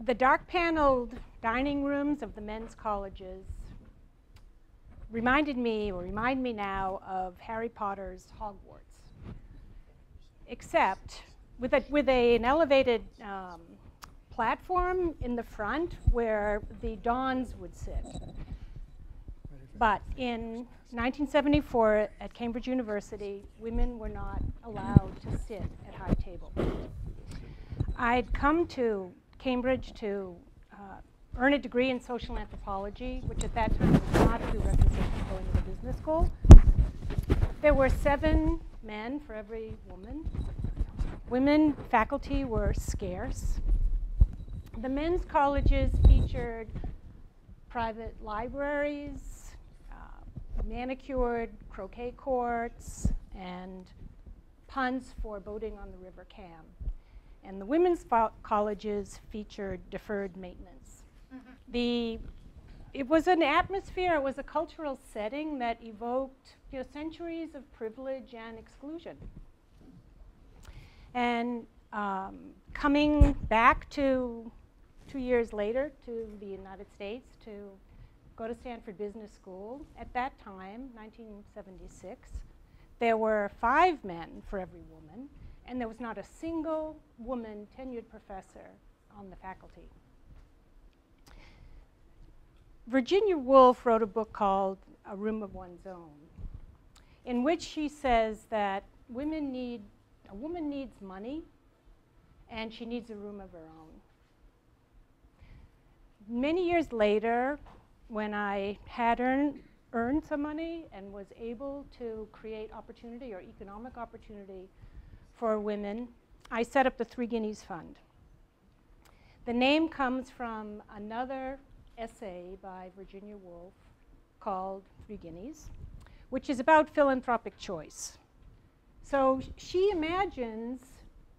The dark-paneled dining rooms of the men's colleges remind me now of Harry Potter's Hogwarts, except with an elevated platform in the front where the dons would sit. But in 1974 at Cambridge University, women were not allowed to sit at high tables. I'd come to Cambridge to earn a degree in social anthropology, which at that time was not a prerequisite for going to the business school. There were 7 men for every woman. Women faculty were scarce. The men's colleges featured private libraries, manicured croquet courts, and punts for boating on the River Cam. And the women's colleges featured deferred maintenance. It was an atmosphere, it was a cultural setting that evoked centuries of privilege and exclusion. And coming back to 2 years later to the United States to go to Stanford Business School, at that time, 1976, there were 5 men for every woman, and there was not a single woman tenured professor on the faculty. Virginia Woolf wrote a book called A Room of One's Own, in which she says that a woman needs money, and she needs a room of her own. Many years later, when I had earned some money and was able to create opportunity or economic opportunity for women, I set up the 3 Guineas Fund. The name comes from another essay by Virginia Woolf called 3 Guineas, which is about philanthropic choice. So she imagines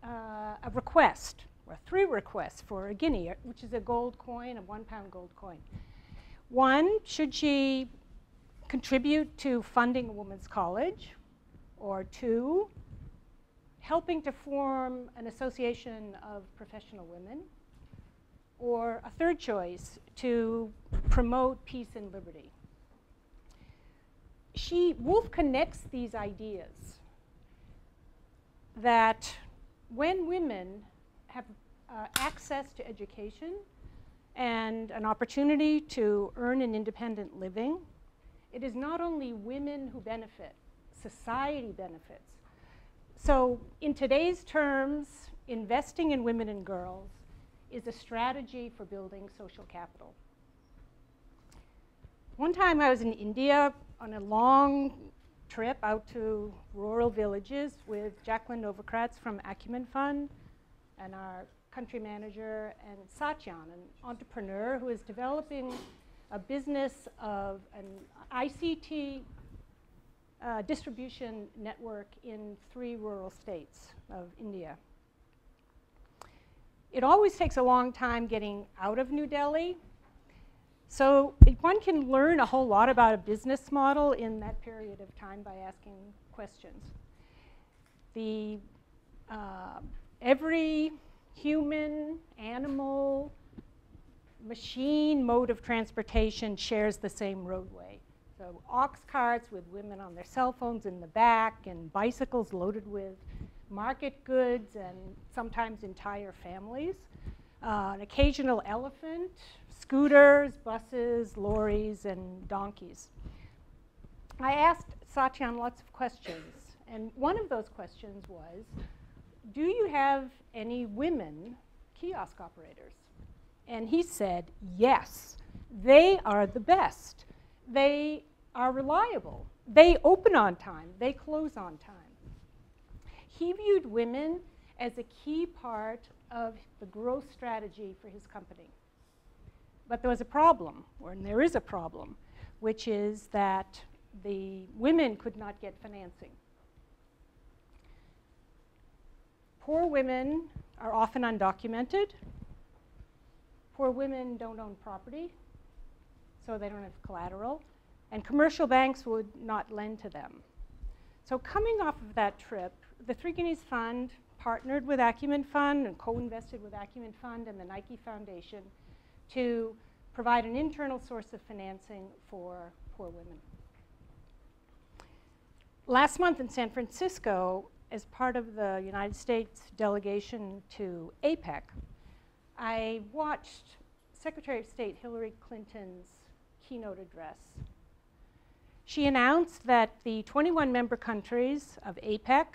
a request, or 3 requests for a guinea, which is a gold coin, a £1 gold coin. 1, should she contribute to funding a women's college? Or 2, helping to form an association of professional women? Or a 3rd choice, to promote peace and liberty? Woolf connects these ideas that when women have access to education and an opportunity to earn an independent living, it is not only women who benefit, society benefits. So in today's terms, investing in women and girls is a strategy for building social capital. One time I was in India on a long trip out to rural villages with Jacqueline Novakratz from Acumen Fund and our country manager, and Satyan, an entrepreneur who is developing a business of an ICT distribution network in 3 rural states of India. It always takes a long time getting out of New Delhi. So one can learn a whole lot about a business model in that period of time by asking questions. Every human, animal, machine mode of transportation shares the same roadway. So ox carts with women on their cell phones in the back, and bicycles loaded with market goods and sometimes entire families. An occasional elephant, scooters, buses, lorries, and donkeys. I asked Satyan lots of questions, and one of those questions was, do you have any women kiosk operators? And he said, yes, they are the best. They are reliable. They open on time. They close on time. He viewed women as a key part of the growth strategy for his company. But there was a problem, or there is a problem, which is that the women could not get financing. Poor women are often undocumented. Poor women don't own property, so they don't have collateral. And commercial banks would not lend to them. So coming off of that trip the Three Guineas Fund partnered with Acumen Fund and co-invested with Acumen Fund and the Nike Foundation to provide an internal source of financing for poor women. Last month in San Francisco, as part of the United States delegation to APEC, I watched Secretary of State Hillary Clinton's keynote address. She announced that the 21 member countries of APEC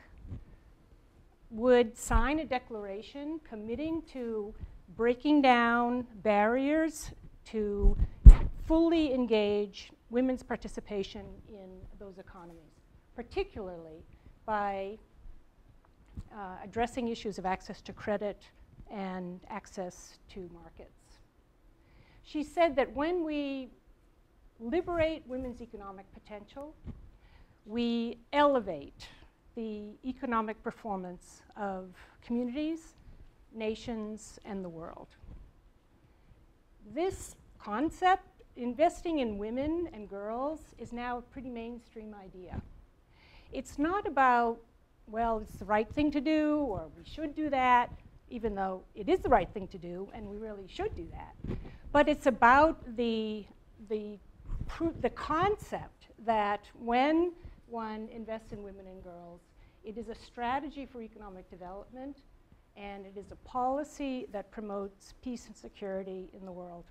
would sign a declaration committing to breaking down barriers to fully engage women's participation in those economies, particularly by addressing issues of access to credit and access to markets. She said that when we liberate women's economic potential, we elevate the economic performance of communities, nations, and the world. This concept, investing in women and girls, is now a pretty mainstream idea. It's not about, well, it's the right thing to do, or we should do that, even though it is the right thing to do, and we really should do that. But it's about the concept that when one invests in women and girls, it is a strategy for economic development, and it is a policy that promotes peace and security in the world.